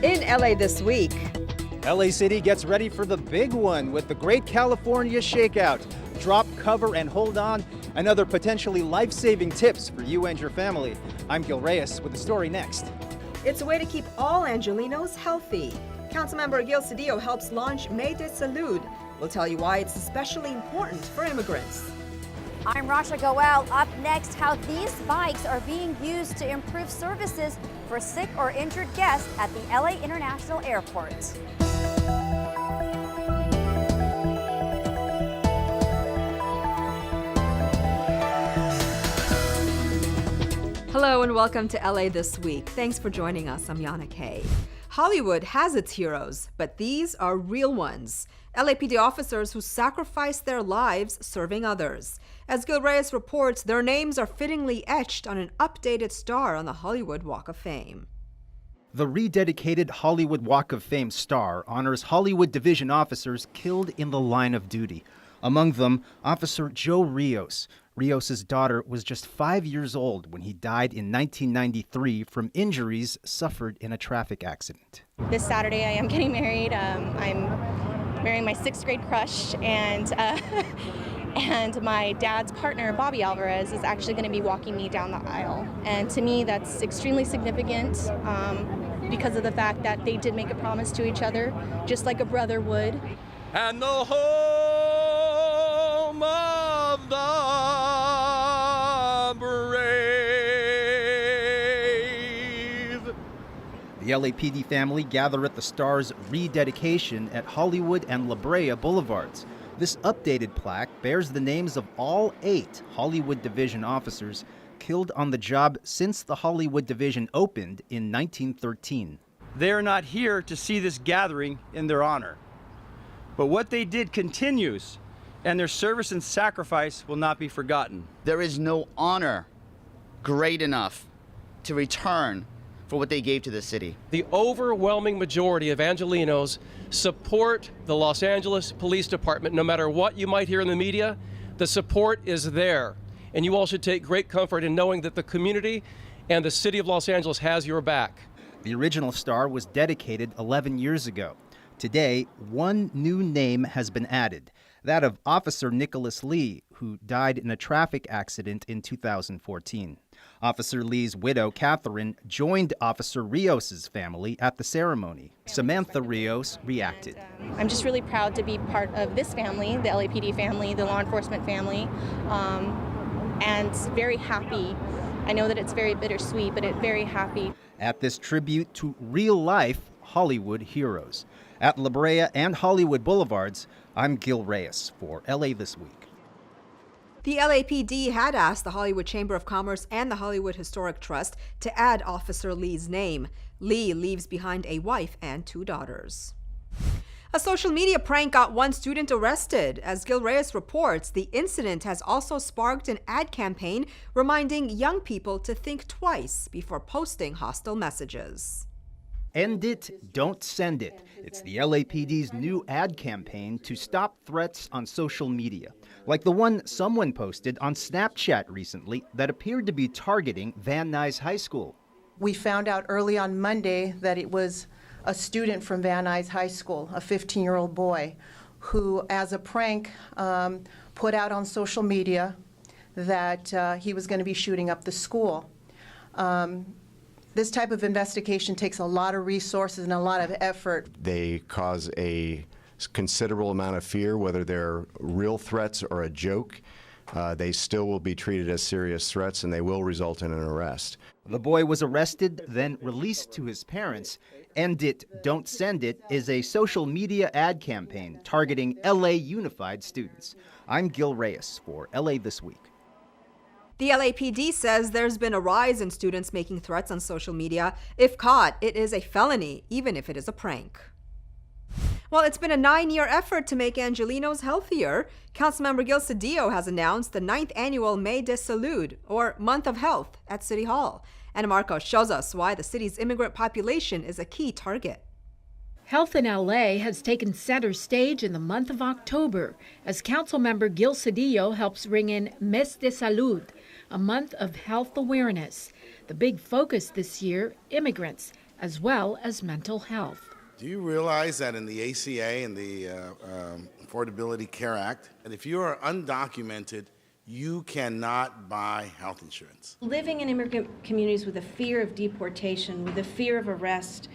In LA this week. LA City gets ready for the big one with the Great California Shakeout. Drop, cover, and hold on, and other potentially life-saving tips for you and your family. I'm Gil Reyes with the story next. It's a way to keep all Angelenos healthy. Councilmember Gil Cedillo helps launch May de Salud. We'll tell you why it's especially important for immigrants. I'm Rasha Goel. Up next, how these bikes are being used to improve services for sick or injured guests at the LA International Airport. Hello and welcome to LA This Week. Thanks for joining us. I'm Yana Kay. Hollywood has its heroes, but these are real ones. LAPD officers who sacrificed their lives serving others. As Gil Reyes reports, their names are fittingly etched on an updated star on the Hollywood Walk of Fame. The rededicated Hollywood Walk of Fame star honors Hollywood Division officers killed in the line of duty. Among them, Officer Joe Rios. Rios' daughter was just 5 years old when he died in 1993 from injuries suffered in a traffic accident. This Saturday I am getting married. I'm marrying my 6th grade crush, and my dad's partner, Bobby Alvarez, is actually going to be walking me down the aisle. And to me, that's extremely significant because of the fact that they did make a promise to each other, just like a brother would. And the home of the brave. The LAPD family gather at the star's rededication at Hollywood and La Brea Boulevards. This updated plaque bears the names of all 8 Hollywood Division officers killed on the job since the Hollywood Division opened in 1913. They are not here to see this gathering in their honor. But what they did continues, and their service and sacrifice will not be forgotten. There is no honor great enough to return for what they gave to the city. The overwhelming majority of Angelenos support the Los Angeles Police Department. No matter what you might hear in the media, the support is there. And you all should take great comfort in knowing that the community and the city of Los Angeles has your back. The original star was dedicated 11 years ago. Today, one new name has been added, that of Officer Nicholas Lee, who died in a traffic accident in 2014. Officer Lee's widow, Catherine, joined Officer Rios' family at the ceremony. Samantha Rios reacted. I'm just really proud to be part of this family, the LAPD family, the law enforcement family, and very happy. I know that it's very bittersweet, but very happy. At this tribute to real-life Hollywood heroes. At La Brea and Hollywood Boulevards, I'm Gil Reyes for LA This Week. The LAPD had asked the Hollywood Chamber of Commerce and the Hollywood Historic Trust to add Officer Lee's name. Lee leaves behind a wife and 2 daughters. A social media prank got one student arrested. As Gil Reyes reports, the incident has also sparked an ad campaign reminding young people to think twice before posting hostile messages. End it, don't send it. It's the LAPD's new ad campaign to stop threats on social media, like the one someone posted on Snapchat recently that appeared to be targeting Van Nuys High School. We found out early on Monday that it was a student from Van Nuys High School, a 15-year-old boy, who, as a prank, put out on social media that he was going to be shooting up the school. This type of investigation takes a lot of resources and a lot of effort. They cause a considerable amount of fear, whether they're real threats or a joke. They still will be treated as serious threats, and they will result in an arrest. The boy was arrested, then released to his parents. End it, don't send it is a social media ad campaign targeting LA Unified students. I'm Gil Reyes for LA This Week. The LAPD says there's been a rise in students making threats on social media. If caught, it is a felony, even if it is a prank. Well, it's been a 9-year effort to make Angelenos healthier. Councilmember Gil Cedillo has announced the 9th annual May de Salud, or Month of Health, at City Hall. Ana Marcos shows us why the city's immigrant population is a key target. Health in LA has taken center stage in the month of October as Councilmember Gil Cedillo helps ring in Mes de Salud, a month of health awareness. The big focus this year, immigrants, as well as mental health. Do you realize that in the ACA and the Affordability Care Act, that if you are undocumented, you cannot buy health insurance? Living in immigrant communities with a fear of deportation, with a fear of arrest,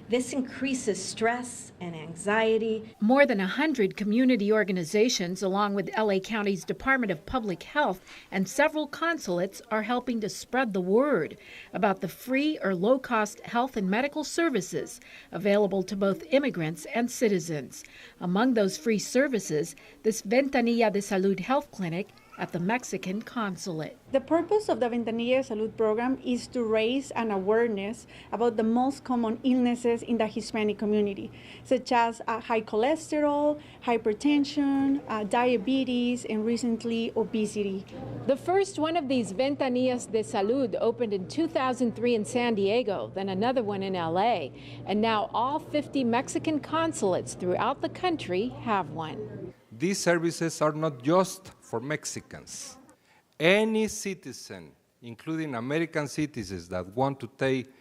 this increases stress and anxiety. More than 100 community organizations, along with LA County's Department of Public Health and several consulates, are helping to spread the word about the free or low-cost health and medical services available to both immigrants and citizens. Among those free services, this Ventanilla de Salud health clinic at the Mexican consulate. The purpose of the Ventanilla de Salud program is to raise an awareness about the most common illnesses in the Hispanic community, such as high cholesterol, hypertension, diabetes, and recently obesity. The first one of these Ventanillas de Salud opened in 2003 in San Diego, then another one in LA, and now all 50 Mexican consulates throughout the country have one. These services are not just for Mexicans. Any citizen, including American citizens that want to take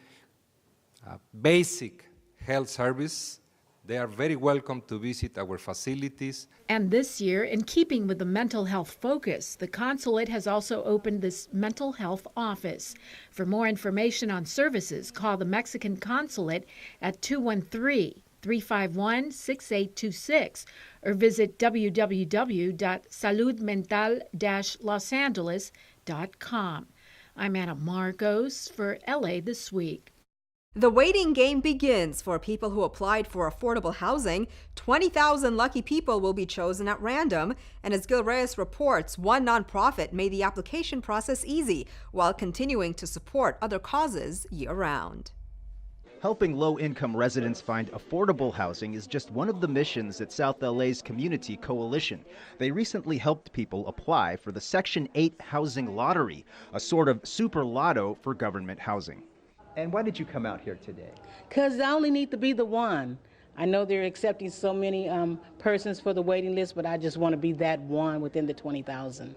a basic health service, they are very welcome to visit our facilities. And this year, in keeping with the mental health focus, the consulate has also opened this mental health office. For more information on services, call the Mexican consulate at 213-351-6826 or visit www.saludmental-losangeles.com. I'm Anna Marcos for LA This Week. The waiting game begins for people who applied for affordable housing. 20,000 lucky people will be chosen at random. And as Gil Reyes reports, one nonprofit made the application process easy while continuing to support other causes year-round. Helping low-income residents find affordable housing is just one of the missions at South LA's Community Coalition. They recently helped people apply for the Section 8 Housing Lottery, a sort of super lotto for government housing. And why did you come out here today? Because I only need to be the one. I know they're accepting so many persons for the waiting list, but I just want to be that one within the 20,000.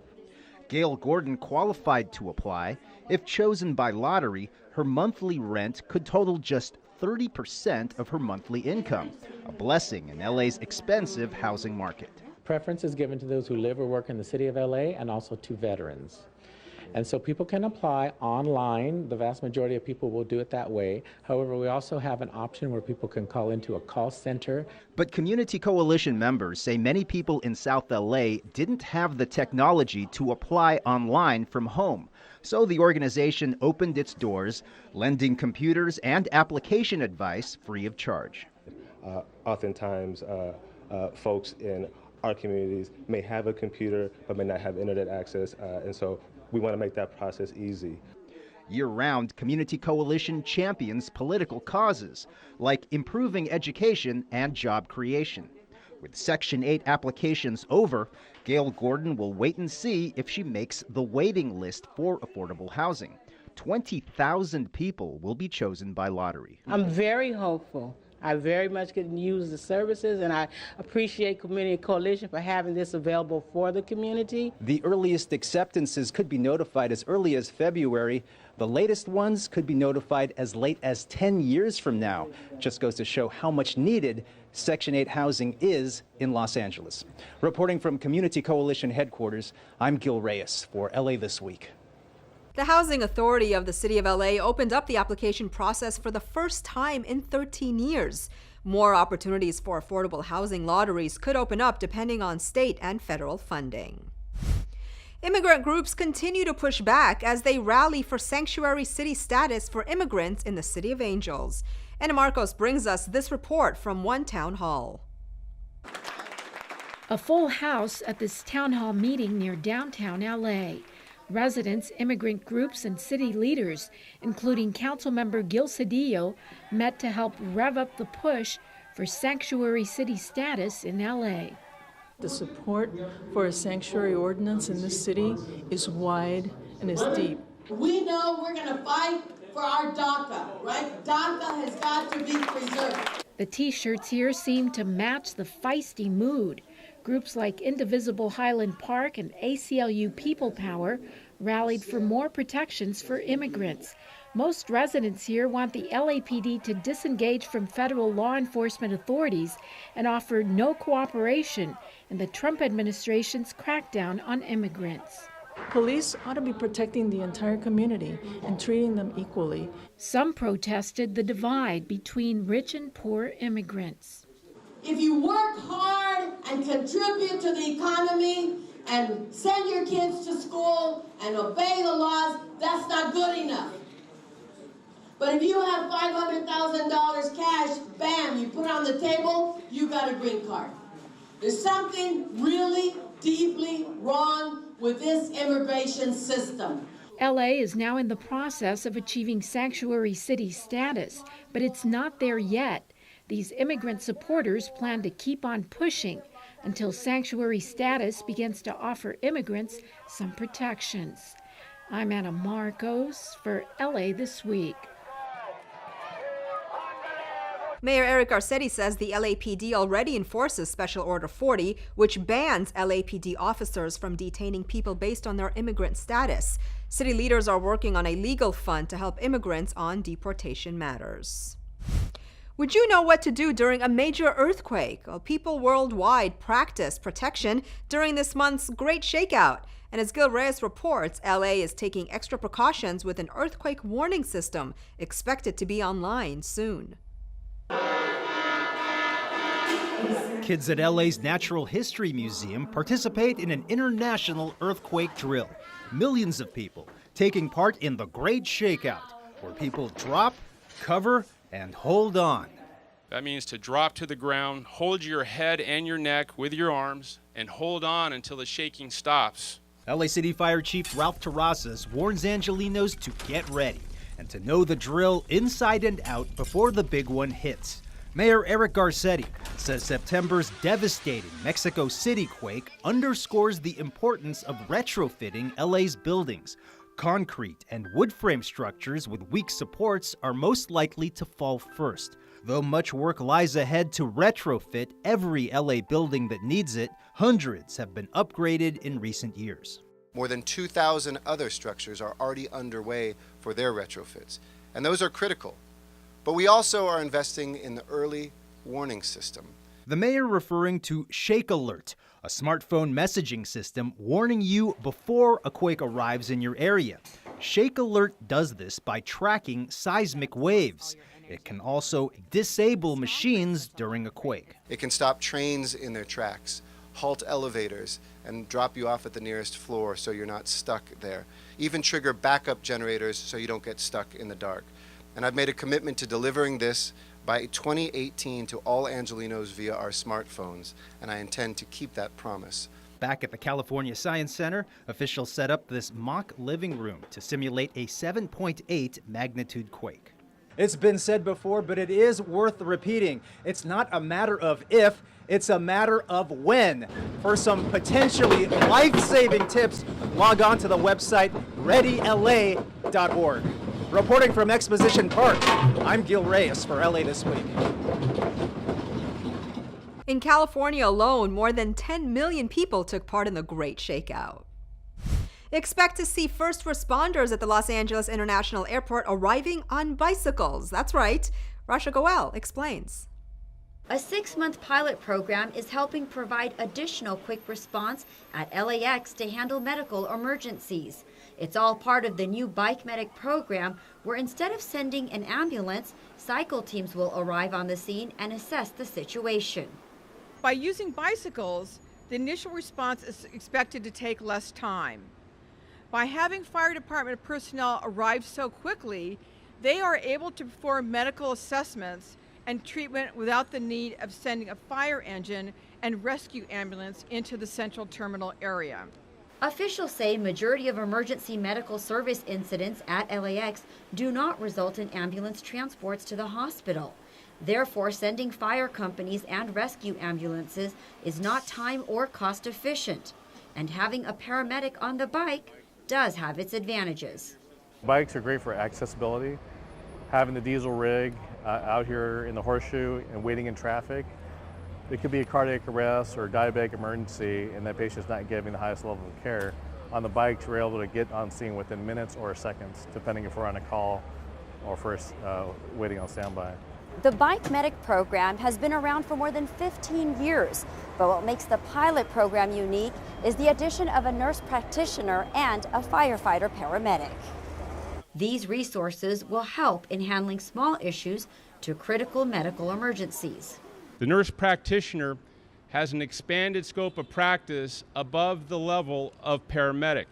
Gail Gordon qualified to apply. If chosen by lottery, her monthly rent could total just 30% of her monthly income, a blessing in LA's expensive housing market. Preference is given to those who live or work in the city of LA and also to veterans. And so people can apply online. The vast majority of people will do it that way. However, we also have an option where people can call into a call center. But Community Coalition members say many people in South LA didn't have the technology to apply online from home. So the organization opened its doors, lending computers and application advice free of charge. Oftentimes, folks in our communities may have a computer but may not have internet access, and so we want to make that process easy. Year-round, Community Coalition champions political causes, like improving education and job creation. With Section 8 applications over, Gail Gordon will wait and see if she makes the waiting list for affordable housing. 20,000 people will be chosen by lottery. I'm very hopeful. I very much can use the services, and I appreciate Community Coalition for having this available for the community. The earliest acceptances could be notified as early as February. The latest ones could be notified as late as 10 years from now. Just goes to show how much needed Section 8 housing is in Los Angeles. Reporting from Community Coalition headquarters, I'm Gil Reyes for LA This Week. The Housing Authority of the City of LA opened up the application process for the first time in 13 years. More opportunities for affordable housing lotteries could open up depending on state and federal funding. Immigrant groups continue to push back as they rally for sanctuary city status for immigrants in the City of Angels. Anna Marcos brings us this report from one town hall. A full house at this town hall meeting near downtown LA. Residents, immigrant groups, and city leaders, including Councilmember Gil Cedillo, met to help rev up the push for sanctuary city status in LA. The support for a sanctuary ordinance in this city is wide and is deep. We know we're going to fight for our DACA, right? DACA has got to be preserved. The T-shirts here seem to match the feisty mood. Groups like Indivisible Highland Park and ACLU People Power rallied for more protections for immigrants. Most residents here want the LAPD to disengage from federal law enforcement authorities and offer no cooperation in the Trump administration's crackdown on immigrants. Police ought to be protecting the entire community and treating them equally. Some protested the divide between rich and poor immigrants. If you work hard and contribute to the economy and send your kids to school and obey the laws, that's not good enough. But if you have $500,000 cash, bam, you put it on the table, you got a green card. There's something really deeply wrong with this immigration system. LA is now in the process of achieving sanctuary city status, but it's not there yet. These immigrant supporters plan to keep on pushing until sanctuary status begins to offer immigrants some protections. I'm Anna Marcos for LA This Week. Mayor Eric Garcetti says the LAPD already enforces Special Order 40, which bans LAPD officers from detaining people based on their immigrant status. City leaders are working on a legal fund to help immigrants on deportation matters. Would you know what to do during a major earthquake? Well, people worldwide practice protection during this month's Great Shakeout. And as Gil Reyes reports, LA is taking extra precautions with an earthquake warning system expected to be online soon. Kids at LA's Natural History Museum participate in an international earthquake drill. Millions of people taking part in the Great Shakeout, where people drop, cover, and hold on. That means to drop to the ground, hold your head and your neck with your arms, and hold on until the shaking stops. LA City Fire Chief Ralph Terrazas warns Angelenos to get ready and to know the drill inside and out before the big one hits. Mayor Eric Garcetti says September's devastating Mexico City quake underscores the importance of retrofitting LA's buildings. Concrete and wood frame structures with weak supports are most likely to fall first. Though much work lies ahead to retrofit every LA building that needs it, hundreds have been upgraded in recent years. More than 2,000 other structures are already underway for their retrofits, and those are critical. But we also are investing in the early warning system. The mayor referring to Shake Alert, a smartphone messaging system warning you before a quake arrives in your area. Shake Alert does this by tracking seismic waves. It can also disable machines during a quake. It can stop trains in their tracks, halt elevators, and drop you off at the nearest floor so you're not stuck there. Even trigger backup generators so you don't get stuck in the dark. And I've made a commitment to delivering this by 2018 to all Angelenos via our smartphones, and I intend to keep that promise. Back at the California Science Center, officials set up this mock living room to simulate a 7.8 magnitude quake. It's been said before, but it is worth repeating. It's not a matter of if, it's a matter of when. For some potentially life-saving tips, log on to the website readyla.org. Reporting from Exposition Park, I'm Gil Reyes for LA This Week. In California alone, more than 10 million people took part in the Great Shakeout. Expect to see first responders at the Los Angeles International Airport arriving on bicycles. That's right. Rasha Goel explains. A 6-month pilot program is helping provide additional quick response at LAX to handle medical emergencies. It's all part of the new Bike Medic program, where instead of sending an ambulance, cycle teams will arrive on the scene and assess the situation. By using bicycles, the initial response is expected to take less time. By having fire department personnel arrive so quickly, they are able to perform medical assessments and treatment without the need of sending a fire engine and rescue ambulance into the central terminal area. Officials say majority of emergency medical service incidents at LAX do not result in ambulance transports to the hospital. Therefore, sending fire companies and rescue ambulances is not time or cost efficient. And having a paramedic on the bike does have its advantages. Bikes are great for accessibility. Having the diesel rig out here in the horseshoe and waiting in traffic, it could be a cardiac arrest or diabetic emergency and that patient's not getting the highest level of care. On the bikes, we're able to get on scene within minutes or seconds, depending if we're on a call or first waiting on standby. The Bike Medic program has been around for more than 15 years, but what makes the pilot program unique is the addition of a nurse practitioner and a firefighter paramedic. These resources will help in handling small issues to critical medical emergencies. The nurse practitioner has an expanded scope of practice above the level of paramedic.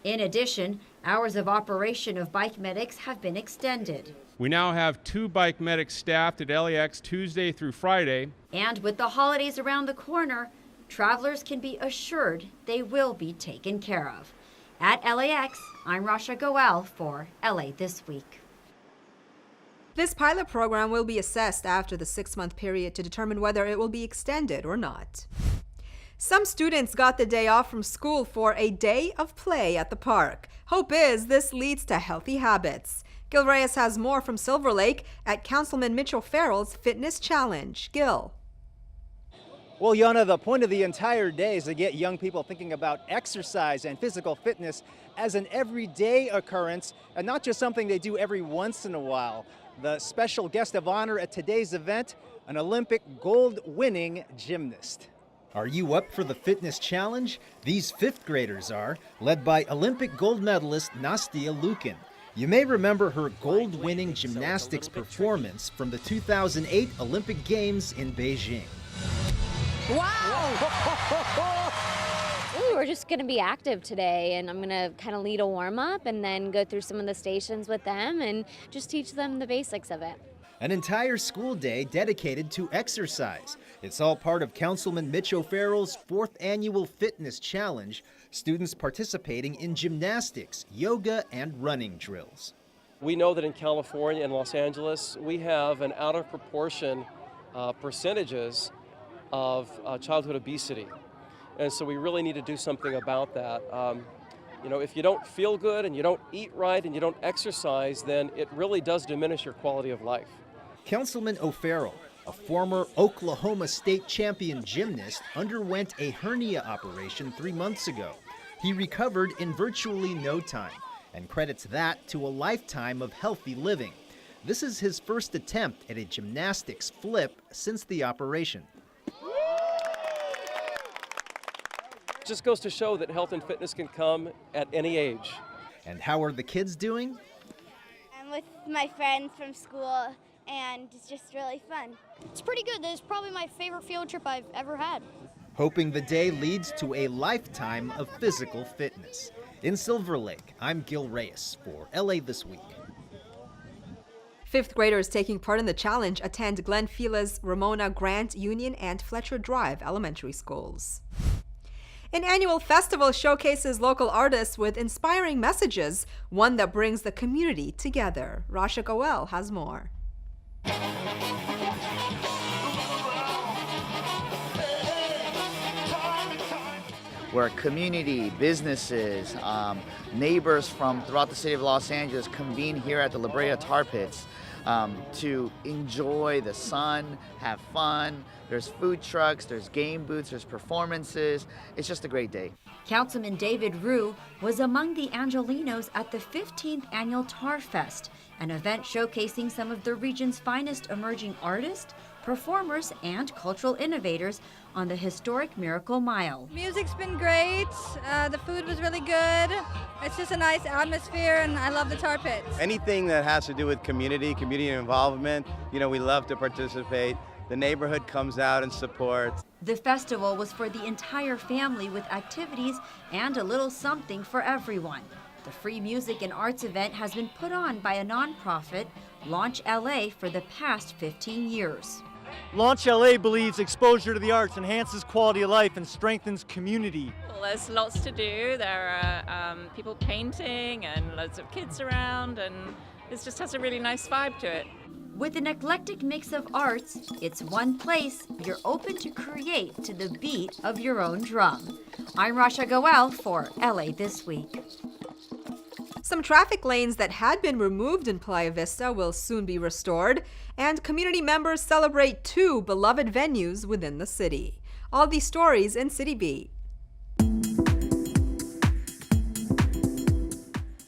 In addition, hours of operation of Bike Medics have been extended. We now have 2 Bike Medics staffed at LAX Tuesday through Friday. And with the holidays around the corner, travelers can be assured they will be taken care of. At LAX, I'm Rasha Goel for LA This Week. This pilot program will be assessed after the 6-month period to determine whether it will be extended or not. Some students got the day off from school for a day of play at the park. Hope is this leads to healthy habits. Gil Reyes has more from Silver Lake at Councilman Mitch O'Farrell's Fitness Challenge. Gil. Well, Yana, the point of the entire day is to get young people thinking about exercise and physical fitness as an everyday occurrence and not just something they do every once in a while. The special guest of honor at today's event, an Olympic gold-winning gymnast. Are you up for the Fitness Challenge? These 5th graders are, led by Olympic gold medalist Nastia Lukin. You may remember her gold-winning gymnastics performance from the 2008 Olympic Games in Beijing. Wow! We're just going to be active today, and I'm going to kind of lead a warm-up and then go through some of the stations with them and just teach them the basics of it. An entire school day dedicated to exercise. It's all part of Councilman Mitch O'Farrell's 4th annual Fitness Challenge, students participating in gymnastics, yoga, and running drills. We know that in California and Los Angeles, we have an out of proportion percentages of childhood obesity. And so we really need to do something about that. You know, if you don't feel good and you don't eat right and you don't exercise, then it really does diminish your quality of life. Councilman O'Farrell, a former Oklahoma State champion gymnast, underwent a hernia operation 3 months ago. He recovered in virtually no time and credits that to a lifetime of healthy living. This is his first attempt at a gymnastics flip since the operation. It just goes to show that health and fitness can come at any age. And how are the kids doing? I'm with my friends from school, and it's just really fun. It's pretty good. This is probably my favorite field trip I've ever had. Hoping the day leads to a lifetime of physical fitness. In Silver Lake, I'm Gil Reyes for LA This Week. 5th graders taking part in the challenge attend Glen Fila's Ramona Grant Union and Fletcher Drive elementary schools. An annual festival showcases local artists with inspiring messages, one that brings the community together. Rasha Goel has more. Where community, businesses, neighbors from throughout the city of Los Angeles convene here at the La Brea Tar Pits to enjoy the sun, have fun. There's food trucks, there's game booths, there's performances. It's just a great day. Councilman David Rue was among the Angelinos at the 15th Annual Tar Fest, an event showcasing some of the region's finest emerging artists, performers, and cultural innovators on the historic Miracle Mile. Music's been great. The food was really good. It's just a nice atmosphere, and I love the Tar Pits. Anything that has to do with community involvement, you know, we love to participate. The neighborhood comes out and supports. The festival was for the entire family with activities and a little something for everyone. The free music and arts event has been put on by a nonprofit, Launch LA, for the past 15 years. Launch LA believes exposure to the arts enhances quality of life and strengthens community. Well, there's lots to do. There are people painting and loads of kids around, and it just has a really nice vibe to it. With an eclectic mix of arts, it's one place you're open to create to the beat of your own drum. I'm Rasha Goel for LA This Week. Some traffic lanes that had been removed in Playa Vista will soon be restored, and community members celebrate 2 beloved venues within the city. All these stories in City Beat.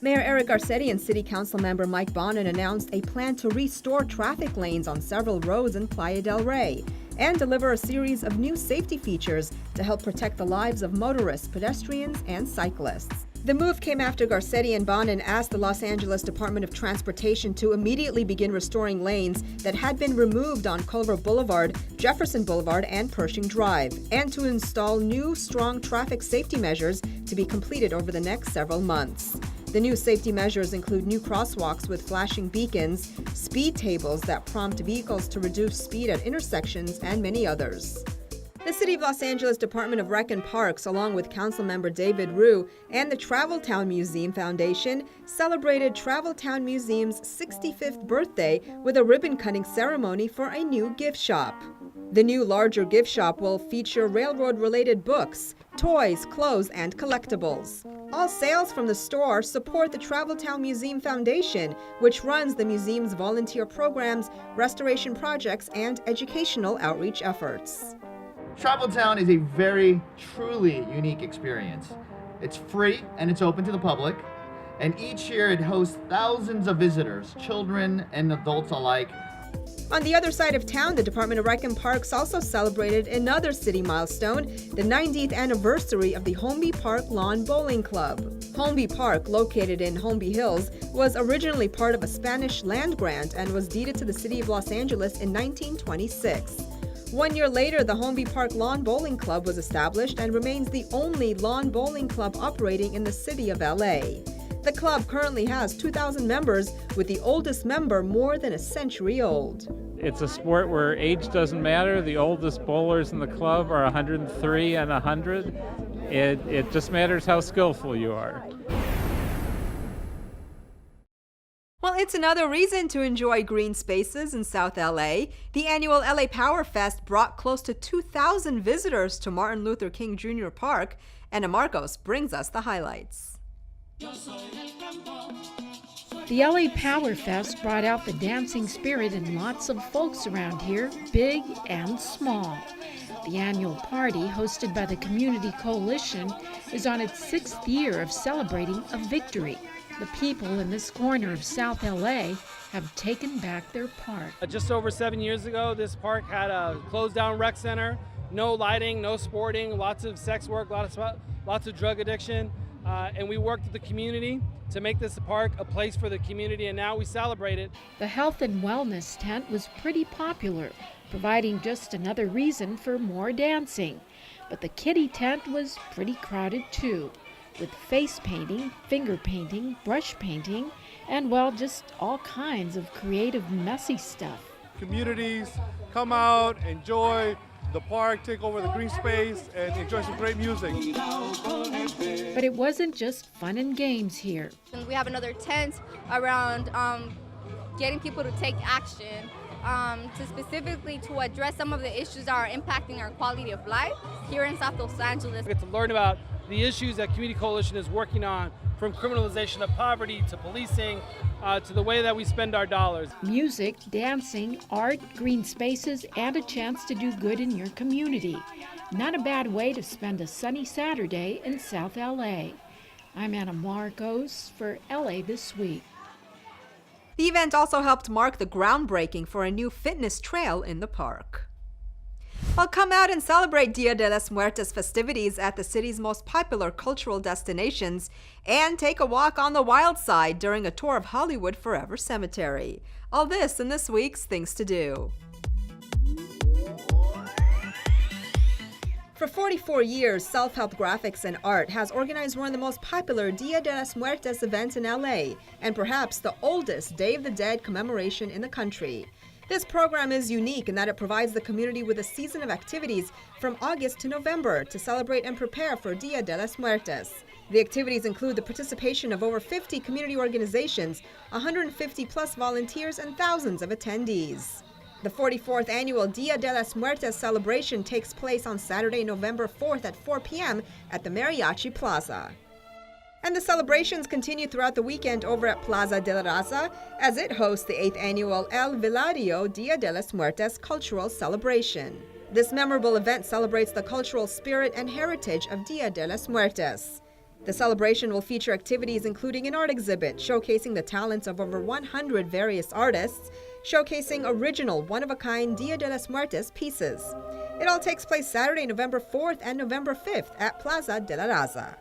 Mayor Eric Garcetti and City Council member Mike Bonin announced a plan to restore traffic lanes on several roads in Playa del Rey and deliver a series of new safety features to help protect the lives of motorists, pedestrians, and cyclists. The move came after Garcetti and Bonin asked the Los Angeles Department of Transportation to immediately begin restoring lanes that had been removed on Culver Boulevard, Jefferson Boulevard, and Pershing Drive, and to install new, strong traffic safety measures to be completed over the next several months. The new safety measures include new crosswalks with flashing beacons, speed tables that prompt vehicles to reduce speed at intersections, and many others. The City of Los Angeles Department of Rec and Parks, along with Councilmember David Ryu and the Travel Town Museum Foundation, celebrated Travel Town Museum's 65th birthday with a ribbon-cutting ceremony for a new gift shop. The new, larger gift shop will feature railroad-related books, toys, clothes, and collectibles. All sales from the store support the Travel Town Museum Foundation, which runs the museum's volunteer programs, restoration projects, and educational outreach efforts. Travel Town is a very, truly unique experience. It's free and it's open to the public, and each year it hosts thousands of visitors, children and adults alike. On the other side of town, the Department of Rec and Parks also celebrated another city milestone, the 90th anniversary of the Holmby Park Lawn Bowling Club. Holmby Park, located in Holmby Hills, was originally part of a Spanish land grant and was deeded to the City of Los Angeles in 1926. 1 year later, the Holmby Park Lawn Bowling Club was established and remains the only lawn bowling club operating in the city of LA. The club currently has 2,000 members, with the oldest member more than a century old. It's a sport where age doesn't matter. The oldest bowlers in the club are 103 and 100. It just matters how skillful you are. Well, it's another reason to enjoy green spaces in South LA. The annual LA Power Fest brought close to 2,000 visitors to Martin Luther King Jr. Park. Anna Marcos brings us the highlights. The LA Power Fest brought out the dancing spirit in lots of folks around here, big and small. The annual party, hosted by the Community Coalition, is on its 6th year of celebrating a victory. The people in this corner of South LA have taken back their park. Just over 7 years ago, this park had a closed down rec center, no lighting, no sporting, lots of sex work, lots of drug addiction. And we worked with the community to make this park a place for the community, and now we celebrate it. The health and wellness tent was pretty popular, providing just another reason for more dancing. But the kiddie tent was pretty crowded too, with face painting, finger painting, brush painting, and well, just all kinds of creative, messy stuff. Communities come out, enjoy the park, take over the green space, and enjoy some great music. But it wasn't just fun and games here. And we have another tent around getting people to take action, to specifically to address some of the issues that are impacting our quality of life here in South Los Angeles. We get to learn about the issues that Community Coalition is working on, from criminalization of poverty to policing, to the way that we spend our dollars. Music, dancing, art, green spaces, and a chance to do good in your community. Not a bad way to spend a sunny Saturday in South LA. I'm Anna Marcos for LA This Week. The event also helped mark the groundbreaking for a new fitness trail in the park. Well, come out and celebrate Dia de los Muertos festivities at the city's most popular cultural destinations and take a walk on the wild side during a tour of Hollywood Forever Cemetery. All this in this week's Things to Do. For 44 years, Self-Help Graphics and Art has organized one of the most popular Dia de los Muertos events in LA, and perhaps the oldest Day of the Dead commemoration in the country. This program is unique in that it provides the community with a season of activities from August to November to celebrate and prepare for Dia de los Muertos. The activities include the participation of over 50 community organizations, 150 plus volunteers, and thousands of attendees. The 44th annual Dia de los Muertos celebration takes place on Saturday, November 4th at 4 p.m. at the Mariachi Plaza. And the celebrations continue throughout the weekend over at Plaza de la Raza as it hosts the 8th annual El Vilario Dia de los Muertos cultural celebration. This memorable event celebrates the cultural spirit and heritage of Dia de los Muertos. The celebration will feature activities including an art exhibit showcasing the talents of over 100 various artists, showcasing original, one-of-a-kind Dia de las Muertes pieces. It all takes place Saturday, November 4th and November 5th at Plaza de la Raza.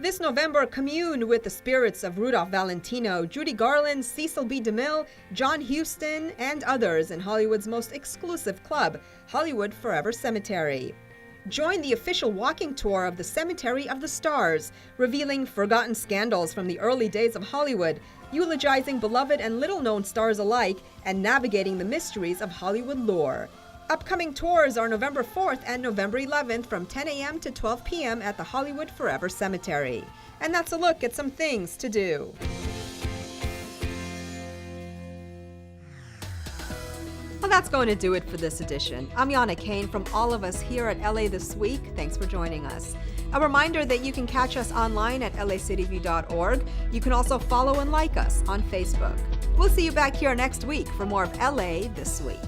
This November, commune with the spirits of Rudolph Valentino, Judy Garland, Cecil B. DeMille, John Huston, and others in Hollywood's most exclusive club, Hollywood Forever Cemetery. Join the official walking tour of the Cemetery of the Stars, revealing forgotten scandals from the early days of Hollywood, eulogizing beloved and little-known stars alike, and navigating the mysteries of Hollywood lore. Upcoming tours are November 4th and November 11th from 10 a.m. to 12 p.m. at the Hollywood Forever Cemetery. And that's a look at some things to do. Well, that's going to do it for this edition. I'm Yana Kane from all of us here at LA This Week. Thanks for joining us. A reminder that you can catch us online at lacityview.org. You can also follow and like us on Facebook. We'll see you back here next week for more of LA This Week.